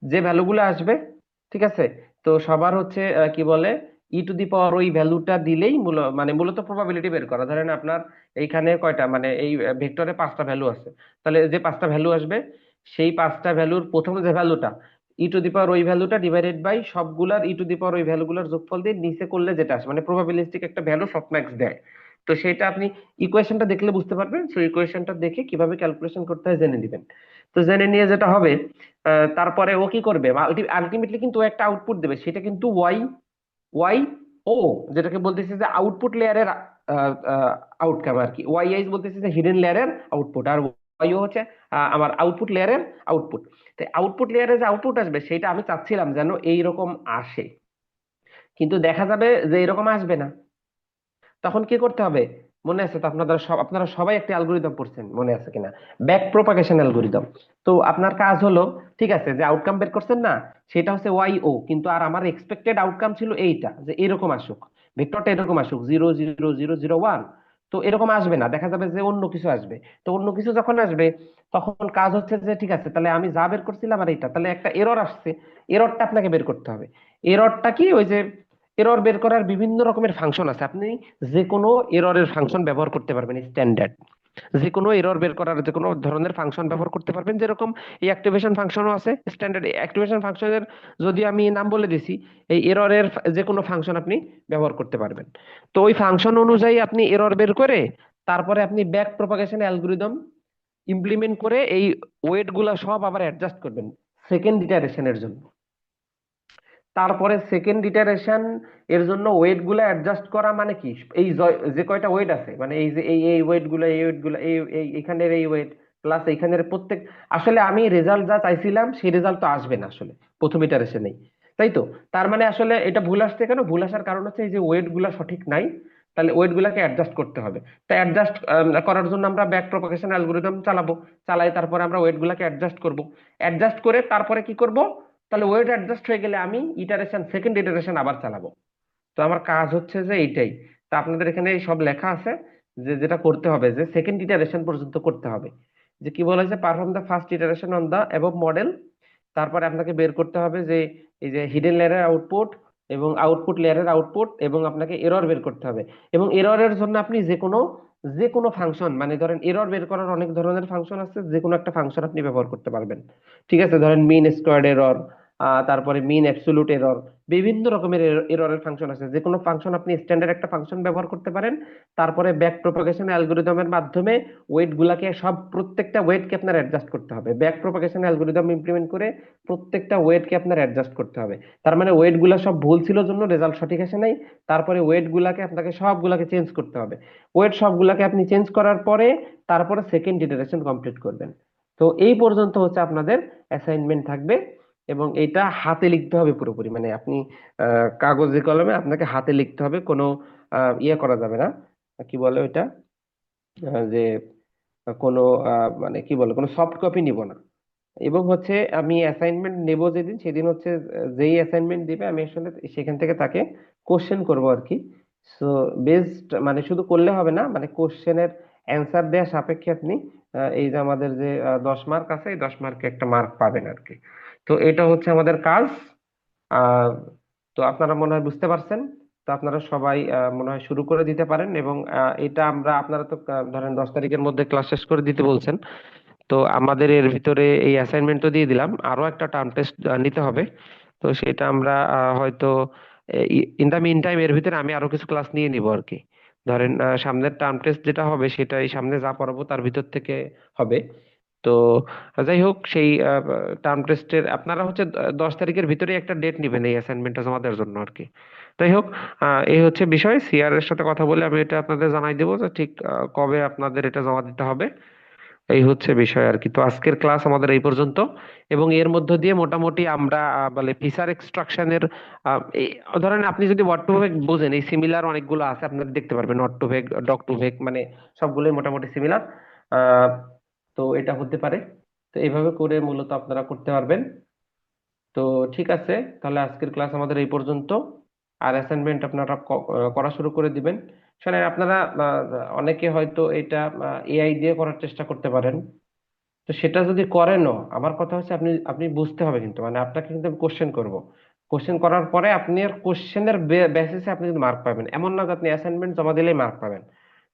A: যে ভ্যালুগুলো আসবে, ঠিক আছে। তো সবার হচ্ছে কি বলে ই টু দি পাওয়ার ওই ভ্যালুটা দিলেই মানে মূলত প্রবাবিলিটি বের করা। ধরেন আপনার এইখানে কয়টা, মানে এই ভেক্টরে 5টা ভ্যালু আছে, তাহলে যে 5টা ভ্যালু আসবে, সেই 5টা ভ্যালুর প্রথম যে ভ্যালুটা, ই টু দি পাওয়ার ওই ভ্যালুটা ডিভাইডেড বাই সবগুলার ই টু দি পাওয়ার ওই ভ্যালুগুলোর যোগফল দিয়ে নিচে করলে যেটা আসে, মানে প্রবাবিলিস্টিক একটা ভ্যালু সফটম্যাক্স দেয়। তো সেটা আপনি ইকুয়েশনটা দেখলে বুঝতে পারবেন। তো ইকুয়েশনটা দেখে কিভাবে ক্যালকুলেশন করতে হয় জেনে নেবেন। তো জেনে নিয়ে যেটা হবে, তারপরে ও কি করবে, আলটিমেটলি কিন্তু ও একটা আউটপুট দেবে, সেটা কিন্তু ওয়াই ওয়াই ও, যেটাকে বলতেছে যে আউটপুট লেয়ারের আউটকাম আর কি। ওয়াই আইস বলতেছে যে হিডেন লেয়ারের আউটপুট, আর ওয়াইও হচ্ছে আমার আউটপুট লেয়ারের আউটপুট। তো আউটপুট লেয়ারে যে আউটপুট আসবে সেটা আমি চাচ্ছিলাম যেন এইরকম আসে, কিন্তু দেখা যাবে যে এরকম আসবে না। তখন কি করতে হবে, মনে আছে তো আপনারা সবাই একটা অ্যালগোরিদম পড়ছেন, মনে আছে কিনা, ব্যাক প্রপাগেশন অ্যালগোরিদম। তো আপনার কাজ হলো, ঠিক আছে, যে আউটকাম বের করছেন না, সেটা হচ্ছে ওয়াই ও, কিন্তু আর আমার এক্সপেক্টেড আউটকাম ছিল এইটা, যে এরকম আসুক, ভেক্টরটা এরকম আসুক 0 0 0 0 1। তো এরকম আসবে না, দেখা যাবে যে অন্য কিছু আসবে। তো অন্য কিছু যখন আসবে, তখন কাজ হচ্ছে যে ঠিক আছে, তাহলে আমি যা বের করছিলাম আর এইটা, তাহলে একটা এরর আসছে, এররটা আপনাকে বের করতে হবে। এররটা কি, ওই যে এরর বের করার বিভিন্ন রকমের ফাংশন আছে, আপনি যে কোনো এররের ফাংশন ব্যবহার করতে পারবেন স্ট্যান্ডার্ড, যে কোনো এরর বের করার যে কোনো ধরনের ফাংশন ব্যবহার করতে পারবেন। যেরকম এই অ্যাক্টিভেশন ফাংশনও আছে স্ট্যান্ডার্ড অ্যাক্টিভেশন ফাংশনের, যদি আমি নাম বলে দিছি, এই এররের যে কোনো ফাংশন আপনি ব্যবহার করতে পারবেন। তো ওই ফাংশন অনুযায়ী আপনি এরর বের করে, তারপরে আপনি ব্যাক প্রপাগেশন অ্যালগোরিদম ইমপ্লিমেন্ট করে এই ওয়েট গুলা সব আবার অ্যাডজাস্ট করবেন সেকেন্ড ইটারেশনের জন্য। তারপরে সেকেন্ড ইটারেশন এর জন্য ওয়েট গুলা অ্যাডজাস্ট করা মানে কি, এই যে কয়টা ওয়েট আছে, মানে এই যে এই ওয়েট গুলো, এই ওয়েট গুলো, এই এখানের এই ওয়েট প্লাস এইখানের প্রত্যেক, আসলে আমি রেজাল্ট যা চাইছিলাম সেই রেজাল্ট তো আসবে না আসলে প্রথম ইটারেশনেই, তাই তো। তার মানে আসলে এটা ভুল আসছে কেন, ভুল আসার কারণ হচ্ছে এই যে ওয়েট গুলা সঠিক নাই, তাহলে ওয়েট গুলাকে অ্যাডজাস্ট করতে হবে। তাই অ্যাডজাস্ট করার জন্য আমরা ব্যাক প্রপাগেশন অ্যালগোরিদম চালাবো, চালাই তারপরে আমরা ওয়েট গুলাকে অ্যাডজাস্ট করব। অ্যাডজাস্ট করে তারপরে কি করব, তাহলে ওয়েট অ্যাডজাস্ট হয়ে গেলে আমি সেকেন্ড ইটারেশন আবার চালাবো। তো আমার কাজ হচ্ছে যে এইটাই। তা আপনাদের এখানে সব লেখা আছে, যে যেটা করতে হবে যে সেকেন্ড ইটারেশন পর্যন্ত করতে হবে, যে কি বলা হয়েছে, perform the first iteration on the above model. তারপরে আপনাকে বের করতে হবে যে এই যে হিডেন লেয়ারের আউটপুট এবং আউটপুট লেয়ারের আউটপুট, এবং আপনাকে এরর বের করতে হবে। এবং এররের জন্য আপনি যে কোনো ফাংশন, মানে ধরেন এরর বের করার অনেক ধরনের ফাংশন আছে, যে কোনো একটা ফাংশন আপনি ব্যবহার করতে পারবেন। ঠিক আছে, ধরেন মিন স্কোয়ার্ড এরর, তারপরে মিন অ্যাবসলিউট এরর, বিভিন্ন রকমের এররের ফাংশন আছে, যে কোনো ফাংশন আপনি স্ট্যান্ডার্ড একটা ফাংশন ব্যবহার করতে পারেন। তারপরে ব্যাক প্রপাগেশন অ্যালগোরিদমের মাধ্যমে ওয়েট গুলাকে সব, প্রত্যেকটা ওয়েটকে আপনার অ্যাডজাস্ট করতে হবে, ব্যাক প্রপাগেশন অ্যালগোরিদম ইমপ্লিমেন্ট করে প্রত্যেকটা ওয়েটকে আপনার অ্যাডজাস্ট করতে হবে। তার মানে ওয়েট গুলা সব ভুল ছিল জন্য রেজাল্ট সঠিক আসে নাই। তারপরে ওয়েট গুলাকে আপনাকে সবগুলাকে চেঞ্জ করতে হবে। ওয়েট সবগুলাকে আপনি চেঞ্জ করার পরে তারপরে সেকেন্ড ইটারেশন কমপ্লিট করবেন। তো এই পর্যন্ত হচ্ছে আপনাদের অ্যাসাইনমেন্ট থাকবে, এবং এটা হাতে লিখতে হবে পুরোপুরি, মানে আপনি কাগজে কলমে আপনাকে হাতে লিখতে হবে, কোনো ইয়ে করা যাবে না, কি বলে ওইটা, যে কোনো মানে কি বলে, কোনো সফট কপি নিব না। এবং হচ্ছে আমি অ্যাসাইনমেন্ট নেব যেদিন, সেদিন হচ্ছে যেই অ্যাসাইনমেন্ট দিবে আমি আসলে সেখান থেকে তাকে কোশ্চেন করব আর কি। সো বেসড, মানে শুধু করলে হবে না, মানে কোশ্চেনের অ্যান্সার দেওয়া সাপেক্ষে আপনি এই যে আমাদের যে 10 মার্ক আছে, এই 10 মার্কে একটা মার্ক পাবেন আর কি। তো এটা হচ্ছে আমাদের কাজ। আহ তো আপনারা মনে হয় বুঝতে পারছেন। তো আপনারা সবাই মনে হয় শুরু করে দিতে পারেন, এবং এটা আপনারা তো ধরেন 10 তারিখের মধ্যে ক্লাস শেষ করে দিতে বলছেন। তো আমাদের এর ভিতরে এই অ্যাসাইনমেন্টও দিয়ে দিলাম, আরো একটা টার্ম টেস্ট নিতে হবে। তো সেটা আমরা হয়তো ইন দা মিন টাইম এর ভিতরে আমি আরো কিছু ক্লাস নিয়ে নিব আর কি। ধরেন সামনের টার্ম টেস্ট যেটা হবে সেটা এই সামনে যা পড়াবো তার ভিতর থেকে হবে। তো যাই হোক, সেই টার্ম টেস্টের আপনারা হচ্ছে 10 তারিখের ভিতরে একটা ডেট নিবেন এই অ্যাসাইনমেন্টটা জমা দেওয়ার জন্য আর কি। যাই হোক, এই হচ্ছে বিষয়। সিআর এর সাথে কথা বলে আমি এটা আপনাদের জানাই দেবো যে ঠিক কবে আপনাদের এটা জমা দিতে হবে। এই হচ্ছে বিষয় আর কি। তো আজকের ক্লাস আমাদের এই পর্যন্ত, এবং এর মধ্য দিয়ে মোটামুটি আমরা বলে ফিচার এক্সট্রাকশনের, ধরেন আপনি যদি ওয়ার্ড টু ভেক বোঝেন, এই সিমিলার অনেকগুলো আছে আপনারা দেখতে পারবেন, নট টু ভেক, ডক টু ভেক, মানে সবগুলোই মোটামুটি সিমিলার। তো এটা হতে পারে। তো এইভাবে করে মূলত আপনারা করতে পারবেন। তো ঠিক আছে, তাহলে আজকের ক্লাস আমাদের এই পর্যন্ত। আর অ্যাসাইনমেন্ট আপনারা করা শুরু করে দিবেন। শোনেন আপনারা, অনেকে হয়তো এটা এআই দিয়ে করার চেষ্টা করতে পারেন। তো সেটা যদি করেনও, আমার কথা হচ্ছে আপনি আপনি বুঝতে হবে কিন্তু, মানে আপনাকে কিন্তু কোশ্চেন করব। কোশ্চেন করার পরে আপনি আর কোশ্চেনের বেসিসে আপনি কিন্তু মার্ক পাবেন, এমন না যে আপনি অ্যাসাইনমেন্ট জমা দিলেই মার্ক পাবেন।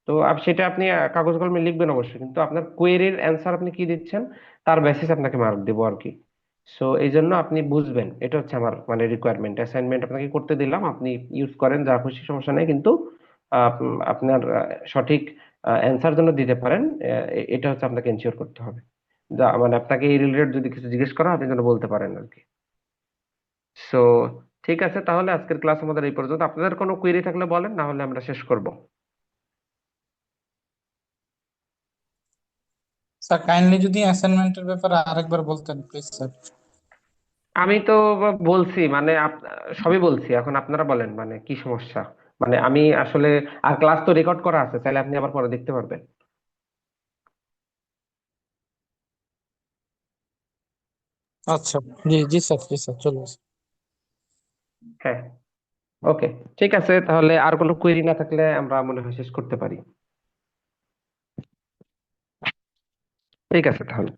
A: তো সেটা আপনি কাগজ কলমে লিখবেন অবশ্যই, কিন্তু আপনার কোয়েরির অ্যান্সার আপনি কি দিচ্ছেন তার বেসিস আপনাকে মার্ক দেবো আর কি। সো এই জন্য আপনি বুঝবেন, এটা হচ্ছে আমার মানে রিকোয়ারমেন্ট। অ্যাসাইনমেন্ট আপনাকে করতে দিলাম, আপনি ইউজ করেন যা খুশি, সমস্যা নেই, কিন্তু আপনার সঠিক অ্যান্সার যেন দিতে পারেন, এটা হচ্ছে আপনাকে এনশিওর করতে হবে। যা মানে আপনাকে এই রিলেটেড যদি কিছু জিজ্ঞেস করা হয়, আপনি যেন বলতে পারেন আর কি। সো ঠিক আছে, তাহলে আজকের ক্লাস আমাদের এই পর্যন্ত। আপনাদের কোনো কোয়েরি থাকলে বলেন, না হলে আমরা শেষ করব।
C: স্যার কাইন্ডলি যদি অ্যাসাইনমেন্টের ব্যাপারে আরেকবার বলতেন প্লিজ স্যার।
A: আমি তো বলছি, মানে সবই বলছি, এখন আপনারা বলেন মানে কি সমস্যা। মানে আমি আসলে, আর ক্লাস তো রেকর্ড করা আছে, তাহলে আপনি আবার পরে দেখতে পারবেন।
C: আচ্ছা, জি জি স্যার, জি স্যার, চলুন।
A: হ্যাঁ, ওকে, ঠিক আছে, তাহলে আর কোনো কোয়েরি না থাকলে আমরা মনে হয় শেষ করতে পারি। ঠিক আছে তাহলে।